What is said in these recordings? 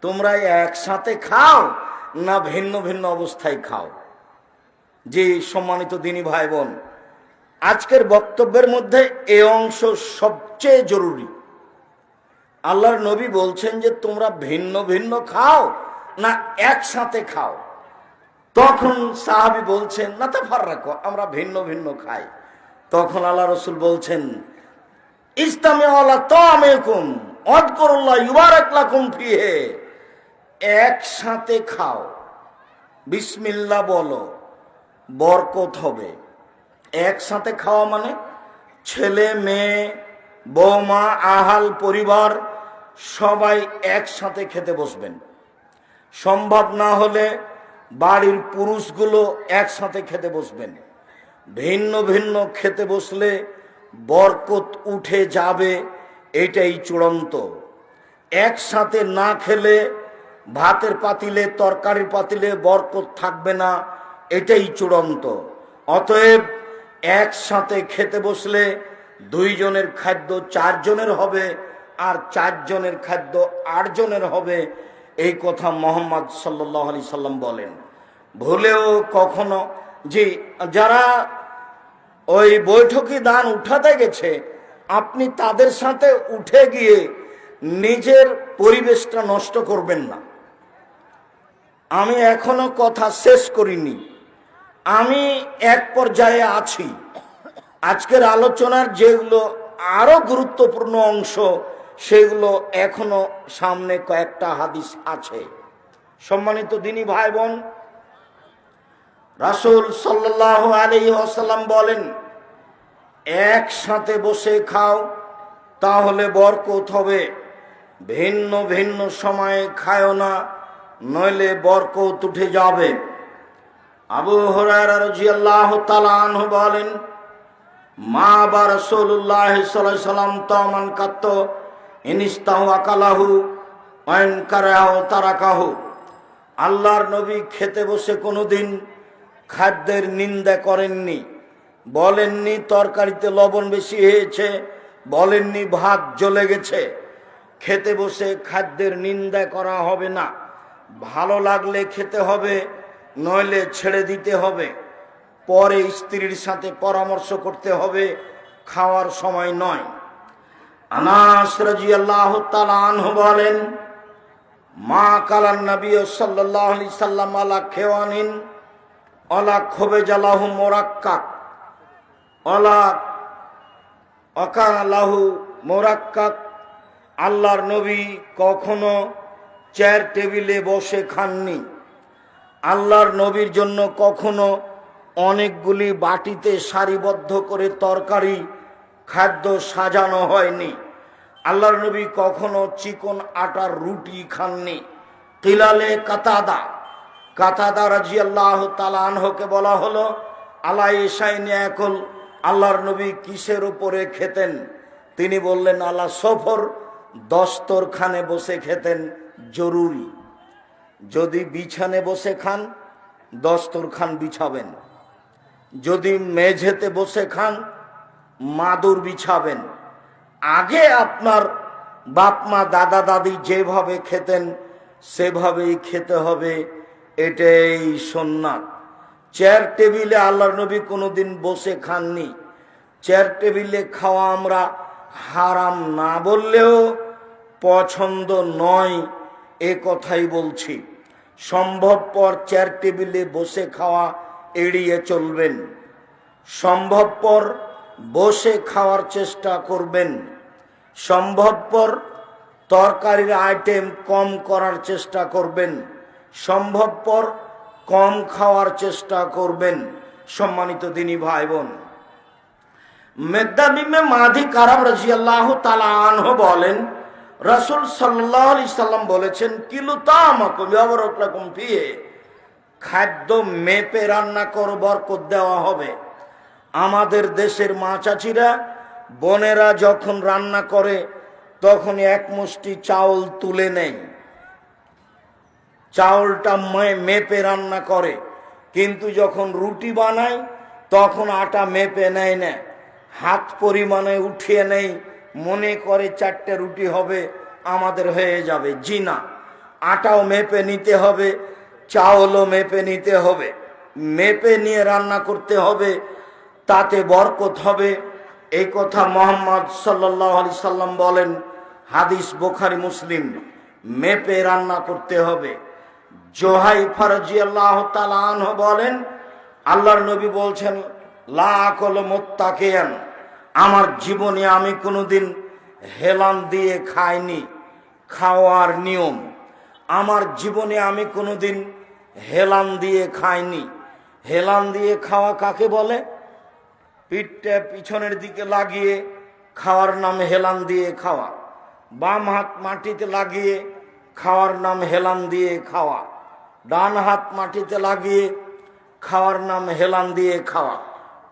তোমরা একসাথে খাও না ভিন্ন ভিন্ন অবস্থায় খাও? যে সম্মানিত দিনী ভাই বোন, আজকের বক্তব্যের মধ্যে এই অংশ সবচেয়ে জরুরি। আল্লাহর নবী বলছেন যে তোমরা ভিন্ন ভিন্ন খাও না একসাথে খাও। তখন সাহাবী বলছেন না তাফাররাকু, আমরা ভিন্ন ভিন্ন খাই। তখন আল্লাহ রসুল বলছেন ইসতামিউ আলা তাআমিকুম ওয়াযকুরুল্লাহ ইউবারাক লাকুম ফিহি, একসাথে খাও, বিসমিল্লাহ বলো, বরকত হবে। একসাথে খাওয়া মানে ছেলে মেয়ে বৌমা আহাল পরিবার সবাই একসাথে খেতে বসবেন। সম্ভব না হলে বাড়ির পুরুষগুলো একসাথে খেতে বসবেন। ভিন্ন ভিন্ন খেতে বসলে বরকত উঠে যাবে, এটাই চূড়ান্ত। একসাথে না খেলে ভাতের পাতিলে তরকারির পাতিলে বরকত থাকবে না, এটাই চূড়ান্ত। অতএব একসাথে খেতে বসলে 2 জনের খাদ্য 4 জনের হবে, আর 4 জনের খাদ্য 8 জনের হবে, এই কথা মোহাম্মদ সাল্লাল্লাহু আলাইহি সাল্লাম বলেন। ভুলেও কখনো যে যারা ওই বৈঠকি দান উঠাতে গেছে, আপনি তাদের সাথে উঠে গিয়ে নিজের পরিবেশটা নষ্ট করবেন না। আমি এখনো কথা শেষ করিনি, আমি এক পর্যায়ে আছি। আজকের আলোচনার যেগুলো আরো গুরুত্বপূর্ণ অংশ, সেগুলো এখনো সামনে কয়েকটা হাদিস আছে। সম্মানিত দিনী ভাই বোন, রাসূল সাল্লাল্লাহু আলাইহি ওয়াসাল্লাম বলেন একসাথে বসে খাও, তাহলে বরকত হবে। ভিন্ন ভিন্ন সময়ে খায়ও না, নইলে বরকত উঠে যাবে। আবু হুরায়রা রাদিয়াল্লাহু তাআলা আনহু বলেন মা বা রাসূলুল্লাহ সাল্লাল্লাহু আলাইহি ওয়াসাল্লাম তামান কাত্ত ইনিস্তাহু আকালাহু ওয়া ইন কারাহু তারাকাহু। আল্লাহর নবী খেতে বসে কোনোদিন খাদ্যের নিন্দা করেননি। বলেননি তরকারিতে লবণ বেশি হয়েছে, বলেননি ভাত জ্বলে গেছে। খেতে বসে খাদ্যের নিন্দা করা হবে না। ভালো লাগলে খেতে হবে, নইলে ছেড়ে দিতে হবে। পরে স্ত্রীর সাথে পরামর্শ করতে হবে, খাওয়ার সময় নয়। আনাস রাদিয়াল্লাহু তাআলা আনহু বলেন মা কালান নবী সাল্লাল্লাহু আলাইহি সাল্লাম আলা খেওয়ানিন ওয়ালা খুবজালাহু মুরাক্কাক ওয়ালা আকালাহু মুরাক্কাক। আল্লাহর নবী কখনো চেয়ার টেবিলে বসে খাননি। আল্লাহর নবীর জন্য কখনো অনেকগুলি বাটিতে সারিবদ্ধ করে তরকারি খাদ্য সাজানো হয়নি। আল্লাহর নবী কখনো চিকন আটার রুটি খাননি। কিলালে কাতাদা রাদিয়াল্লাহু তাআলা আনহুকে বলা হলো আলা ইসাইনি একল, আল্লাহর নবী কিসের উপরে খেতেন? তিনি বললেন আলা সফর, দস্তরখানে বসে খেতেন। জরুরি, যদি বিছানে বসে খান দস্তরখান বিছাবেন, যদি মেঝেতে বসে খান মাদুর বিছাবেন। আগে আপনার বাপ মা দাদা দাদি যেভাবে খেতেন সেভাবেই খেতে হবে, এটাই সুন্নাত। চেয়ার টেবিলে আল্লাহর নবী কোনোদিন বসে খাননি। চেয়ার টেবিলে খাওয়া আমরা হারাম না বললেও পছন্দ নয়, এ কথাই বলছি। সম্ভবপর চেয়ার টেবিলে বসে খাওয়া এড়িয়ে চলবেন। সম্ভবপর বসে খাওয়ার চেষ্টা করবেন। সম্ভবপর তরকারির আইটেম কম করার চেষ্টা করবেন। সম্ভবপর কম খাওয়ার চেষ্টা করবেন। সম্মানিত দিনী ভাই বোন, মেদাবিমে মাদি কারাব রাদিয়াল্লাহু তাআলা আনহু বলেন রাসূল সাল্লাল্লাহু আলাইহি সাল্লাম বলেছেন কিলু তামাকুম ইয়াবারাক লাকুম ফিহি, খাদ্য মেপে রান্না করো, বরকত দেওয়া হবে। আমাদের দেশের মা চাচিরা বোনেরা যখন রান্না করে তখন এক মুষ্টি চাউল তুলে নেয়, চাউলটা মেপে রান্না করে। কিন্তু যখন রুটি বানায় তখন আটা মেপে নেয় না, হাত পরিমাণে উঠিয়ে নেই, মনে করে 4টে রুটি হবে আমাদের হয়ে যাবে। জি না, আটাও মেপে নিতে হবে, চাউলও মেপে নিতে হবে। মেপে নিয়ে রান্না করতে হবে, তাতে বরকত হবে। এই কথা মুহাম্মদ সাল্লাল্লাহু আলাইহি সাল্লাম বলেন, হাদিস বুখারী মুসলিম। মেপে রান্না করতে হবে। জোহাইফা রাদিয়াল্লাহু তাআলা আনহু বলেন, আল্লাহর নবী বলছেন, লা আকল মুত্তাকিয়ান, আমার জীবনে আমি কোনোদিন হেলান দিয়ে খাইনি। খাওয়ার নিয়ম, আমার জীবনে আমি কোনোদিন হেলান দিয়ে খাইনি। হেলান দিয়ে খাওয়া কাকে বলে? পিঠটা পিছনের দিকে লাগিয়ে খাওয়ার নাম হেলান দিয়ে খাওয়া। বাম হাত মাটিতে লাগিয়ে খাওয়ার নাম হেলান দিয়ে খাওয়া। ডান হাত মাটিতে লাগিয়ে খাওয়ার নাম হেলান দিয়ে খাওয়া।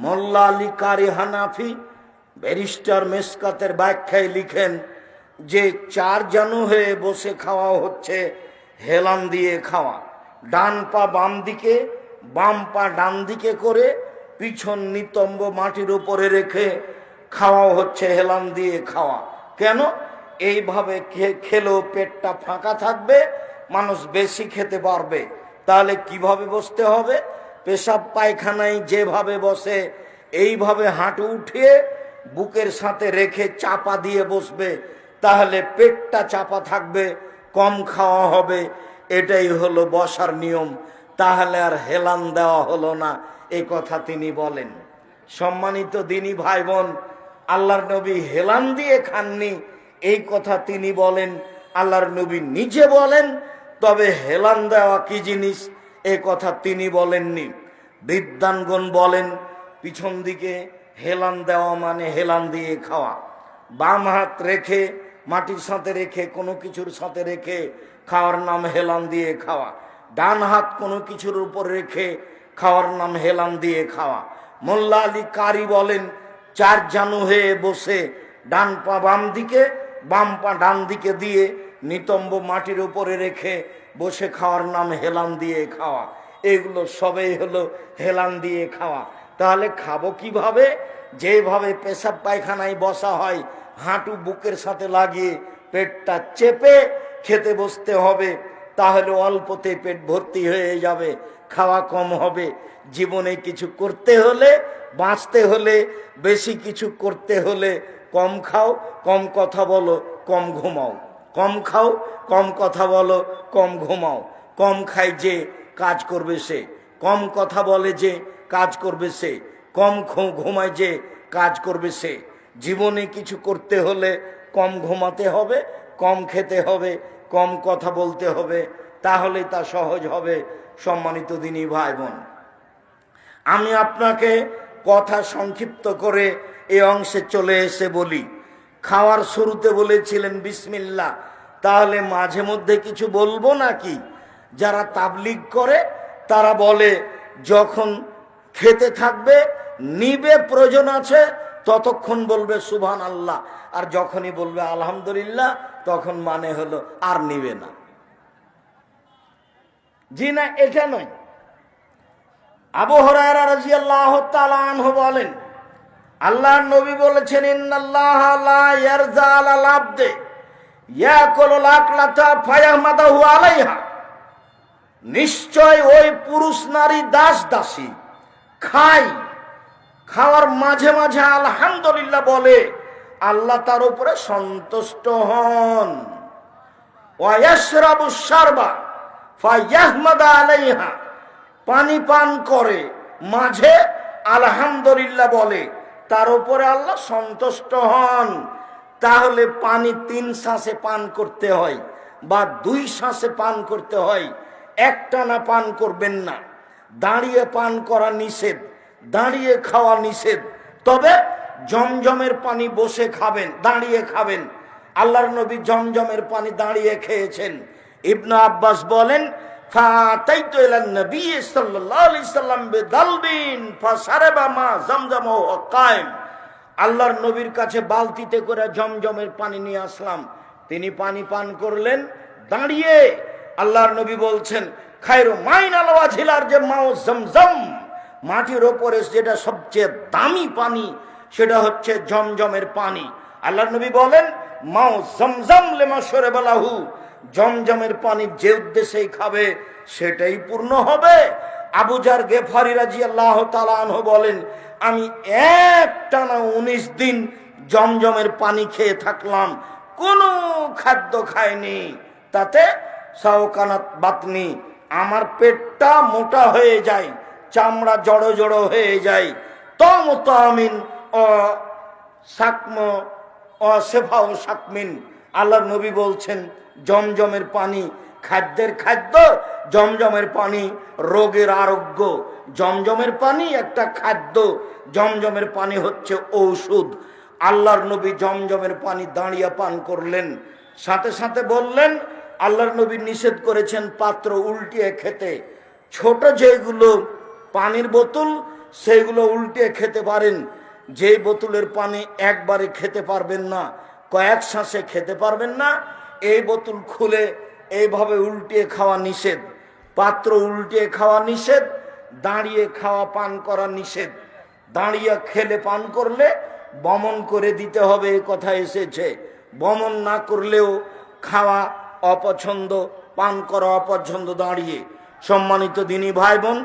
মোল্লা আলী কারি হানাফি ব্যারিস্টার মেসকাতের ব্যাখ্যায় লিখেন যে 4 জানু হয়ে বসে খাওয়া হচ্ছে হেলান দিয়ে খাওয়া। ডান পা বাম দিকে, বাম পা ডান দিকে করে পিছন নিতম্ব মাটির উপরে রেখে খাওয়া হচ্ছে হেলান দিয়ে খাওয়া। কেন? এইভাবে খেলেও পেটটা ফাঁকা থাকবে, মানুষ বেশি খেতে পারবে। তাহলে কিভাবে বসতে হবে? পেশাব পায়খানায় যেভাবে বসে এইভাবে হাঁটু উঠিয়ে বুকের সাথে রেখে চাপা দিয়ে বসবে, তাহলে পেটটা চাপা থাকবে, কম খাওয়া হবে। এটাই হলো বসার নিয়ম। তাহলে আর হেলান দেওয়া হলো না, এই কথা তিনি বলেন। সম্মানিত দিনী ভাই বোন, আল্লাহর নবী হেলান দিয়ে খাননি এই কথা তিনি বলেন, আল্লাহর নবী নিজে বলেন। তবে হেলান দেওয়া কি জিনিস এ কথা তিনি বলেননি। বিদ্বানগণ বলেন পিছন দিকে হেলান দেওয়া মানে হেলান দিয়ে খাওয়া। বাম হাত রেখে মাটির সাথে রেখে কোনো কিছুর সাথে রেখে খাওয়ার নাম হেলান দিয়ে খাওয়া। ডান হাত কোনো কিছুর উপর রেখে খাওয়ার নাম হেলান দিয়ে খাওয়া। মোল্লা আলী কারি বলেন 4 জানু হয়ে বসে ডান পা বাম দিকে, বাম পা ডান দিকে দিয়ে নিতম্ব মাটির উপরে রেখে বসে খাওয়ার নাম হেলান দিয়ে খাওয়া। এগুলো সবই হলো হেলান দিয়ে খাওয়া। তাহলে খাবো কিভাবে? যেভাবে পেশাব পায়খানায় বসা হয়, হাঁটু বুকের সাথে লাগিয়ে পেটটা চেপে খেতে বসতে হবে। তাহলে অল্পতে পেট ভর্তি হয়ে যাবে, খাওয়া কম হবে। জীবনে কিছু করতে হলে, বাঁচতে হলে, বেশি কিছু করতে হলে কম খাও, কম কথা বলো, কম ঘুমাও। কম খাও, কম কথা বলো, কম ঘুমাও। কম খায় যে কাজ করবে সে, কম কথা বলে যে কাজ করবে সে, কম ঘুমায় যে কাজ করবে সে। জীবনে কিছু করতে হলে কম ঘুমাতে হবে, কম খেতে হবে, কম কথা বলতে হবে, তাহলে তা সহজ হবে। সম্মানিত দিনী ভাই বোন, আমি আপনাকে কথা সংক্ষিপ্ত করে এই অংশে চলে এসে বলি। খাওয়ার শুরুতে বলেছিলেন বিসমিল্লাহ, তাহলে মাঝে মধ্যে কিছু বলবো নাকি? যারা তাবলিগ করে তারা বলে যখন খেতে থাকবে নিবে, প্রয়োজন আছে ততক্ষণ বলবে সুবহান আল্লাহ, আর যখনই বলবে আলহামদুলিল্লাহ তখন মানে হলো আর নিবে না। জি না, এটা নয়। আবু হুরায়রা রাদিয়াল্লাহু তাআলা আনহু বলেন, আল্লাহর নবী বলেছেন, ইন্নাল্লাহা লা ইয়ারজা আলাল আবদে ইয়াকুলুল আকলাতা ফায়াহমাদাহু আলাইহা, নিশ্চয় ওই পুরুষ নারী দাস দাসী খায়, খাওয়ার মাঝে মাঝে আলহামদুলিল্লাহ বলে, আল্লাহ তার উপরে সন্তুষ্ট হন। ওয়া ইয়াশরাবু শারবা ফায়াহমাদা আলাইহা, পানি পান করে মাঝে আলহামদুলিল্লাহ বলে, তার উপরে আল্লাহ সন্তুষ্ট হন। তাহলে পানি 3 শ্বাসে পান করতে হয় বা 2 শ্বাসে পান করতে হয়, একটানা পান করবেন না। দাঁড়িয়ে পান করা নিষেধ, দাঁড়িয়ে খাওয়া নিষেধ। তবে জমজমের পানি বসে খাবেন, দাঁড়িয়ে খাবেন। আল্লাহর নবী জমজমের পানি দাঁড়িয়ে খেয়েছেন। ইবনে আব্বাস বলেন, ফাতাইতু ইলান নবী সাল্লাল্লাহু আলাইহি সাল্লাম বিদালবিন ফাশারাবা মা জমজম ওয়া কায়েম, আল্লাহর নবীর কাছে বালতিতে করে জমজমের পানি নিয়ে আসলাম, তিনি পানি পান করলেন দাঁড়িয়ে। আল্লাহর নবী বলছেন, খায়রু মাইন আল ওয়াজিলার যে মাও জমজম, মাটির ওপরে যেটা সবচেয়ে দামি পানি সেটা হচ্ছে জমজমের পানি। আল্লাহর নবী বলেন, মাও জমজম লিমা শারাবালাহু, জমজমের পানি যে উদ্দেশ্যেই খাবে সেটাই পূর্ণ হবে। আবু জার গেফারি রাদিয়াল্লাহু তাআলা আনহু বলেন, আমি একটানা 19 দিন জমজমের পানি খেয়ে থাকলাম, কোনো খাদ্য খাইনি। তাতে সাওকানাত বাতনি, আমার পেটটা মোটা হয়ে যায়, চামড়া জড়ো জড়ো হয়ে যায়। তমতামিন ও সাকম ও সেফা ও সাকমিন। আল্লাহর নবী বলছেন জমজমের পানি খাদ্যের খাদ্য, জমজমের পানি রোগের আরোগ্য। জমজমের পানি একটা খাদ্য, জমজমের পানি হচ্ছে ঔষধ। আল্লাহর নবী জমজমের পানি দাঁড়িয়ে পান করলেন, সাথে সাথে বললেন, আল্লাহর নবী নিষেধ করেছেন পাত্র উল্টিয়ে খেতে। ছোট যেগুলো পানির বোতল সেগুলো উল্টিয়ে খেতে পারেন, যে বোতলের পানি একবারে খেতে পারবেন না, কয়েক শ্বাসে খেতে পারবেন না, এই বোতল খুলে এইভাবে উল্টিয়ে খাওয়া নিষেধ। পাত্র উল্টিয়ে খাওয়া নিষেধ, দাঁড়িয়ে খাওয়া পান করা নিষেধ। দাঁড়িয়ে খেলে পান করলে বমন করে দিতে হবে, এই কথা এসেছে। বমন না করলেও খাওয়া অপছন্দ, পান করা অপছন্দ দাঁড়িয়ে। সম্মানিত দিনী ভাই বোন,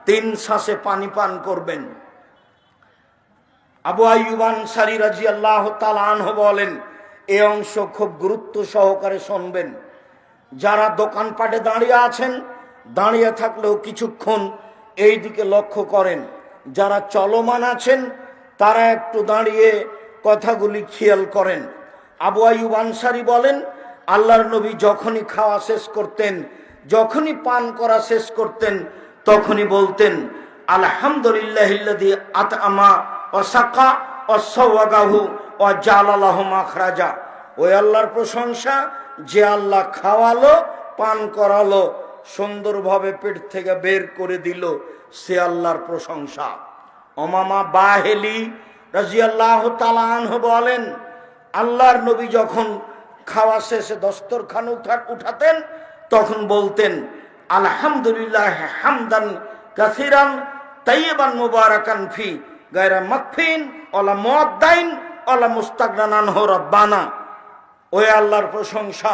3 শ্বাসে পানি পান করবেন। আবু আইয়ুব আনসারী রাদিয়াল্লাহু তাআলা আনহু বলেন, এই অংশ খুব গুরুত্ব সহকারে শুনবেন। যারা দোকানপাটে দাঁড়িয়ে আছেন, দাঁড়িয়ে থাকলেও কিছুক্ষণ এই দিকে লক্ষ্য করেন। যারা চলমান আছেন তারা একটু দাঁড়িয়ে কথাগুলি খেয়াল করেন। আবু আইয়ুব আনসারী বলেন, আল্লাহর নবী যখনই খাওয়া শেষ করতেন, যখনই পান করা শেষ করতেন, তখনই বলতেন, আলহামদুলিল্লাহিল্লাযী আতআমা ওয়া সাকা ওয়া সাওয়াগাহু ওয়া জাআলা লাহু মাখরাজা। ওই আল্লাহর প্রশংসা যে আল্লাহ খাওয়ালো, পান করালো, সুন্দরভাবে পেট থেকে বের করে দিল, সে আল্লাহর প্রশংসা। ওমামা বাহেলি রাদিয়াল্লাহু তাআলা আনহু বলেন, আল্লাহর নবী যখন খাওয়া শেষে দস্তরখান উঠাতেন তখন বলতেন, আলহামদুলিল্লাহ হামদান কাসিরান তাইয়িবান মুবারাকান ফি গায়রা মাকফিন ওয়ালা মুআদ্দাইন ওয়ালা মুস্তাগনান আনহু রাব্বানা। ওই আল্লাহর প্রশংসা,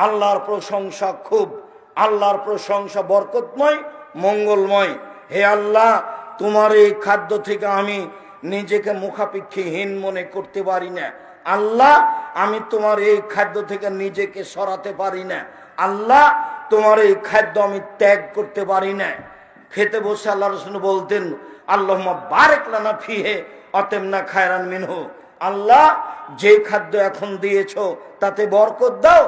আল্লাহর প্রশংসা খুব, আল্লাহর প্রশংসা বরকতময়, মঙ্গলময়। হে আল্লাহ, তোমার এই খাদ্য থেকে আমি নিজেকে মুখাপেক্ষীহীন মনে করতে পারি না। আল্লাহ, আমি তোমার এই খাদ্য থেকে নিজেকে সরাতে পারি না। আল্লাহ, তোমার এই খাদ্য আমি ত্যাগ করতে পারি না। খেতে বসে আল্লাহ রাসূল বলতেন, আল্লাহুম্মা বারিক লানা ফিহি আতিমনা খায়রান মিনহু। আল্লাহ, যে খাদ্য এখন দিয়েছো তাতে বরকত দাও,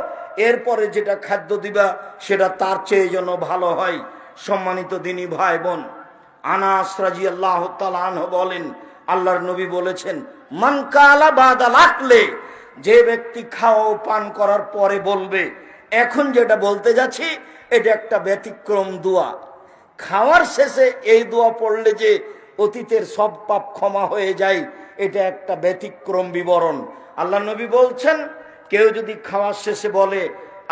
এরপরে যেটা খাদ্য দিবা সেটা তার চেয়ে যেন ভালো হয়। সম্মানিত দিনী ভাই বোন, আনাস রাদিয়াল্লাহু তাআলা আনহু বলেন, আল্লাহর নবী বলেছেন, মান কালা বাদাল আকলে, যে ব্যক্তি খাওয়া পান করার পরে বলবে, এখন যেটা বলতে যাচ্ছি এটা একটা ব্যতিক্রম দোয়া। খাওয়ার শেষে এই দোয়া পড়লে যে অতীতের সব পাপ ক্ষমা হয়ে যায়, এটা একটা ব্যতিক্রম বিবরণ। আল্লাহ নবী বলছেন, কেউ যদি খাওয়ার শেষে বলে,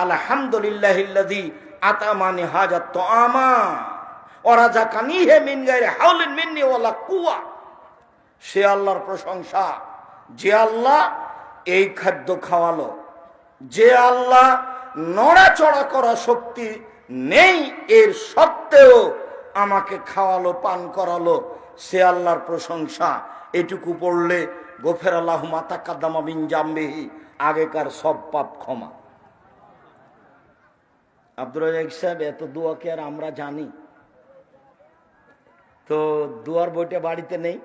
আলহামদুলিল্লাহিল্লাযী আতামানি হাজা তুআমা ওয়া রাযাকানিহি মিন গায়রি হাওলিন মিন্নি ওয়ালা কুওয়া, সে আল্লাহর প্রশংসা যে আল্লাহ এই খাদ্য খাওয়ালো, যে আল্লাহ নড়াচড়া করা শক্তি নেই এর সত্ত্বেও আমাকে খাওয়ালো, পান করালো, সে আল্লাহর প্রশংসা। এটুকু পড়লে গোফের আল্লাহু মা তাকাদ্দামা মিন জামবিহি, আগেকার সব পাপ ক্ষমা। আব্দুর রাজ্জাক সাহেব, এত দোয়া কি আর আমরা জানি? তো দোয়ার বইটা বাড়িতে নেই।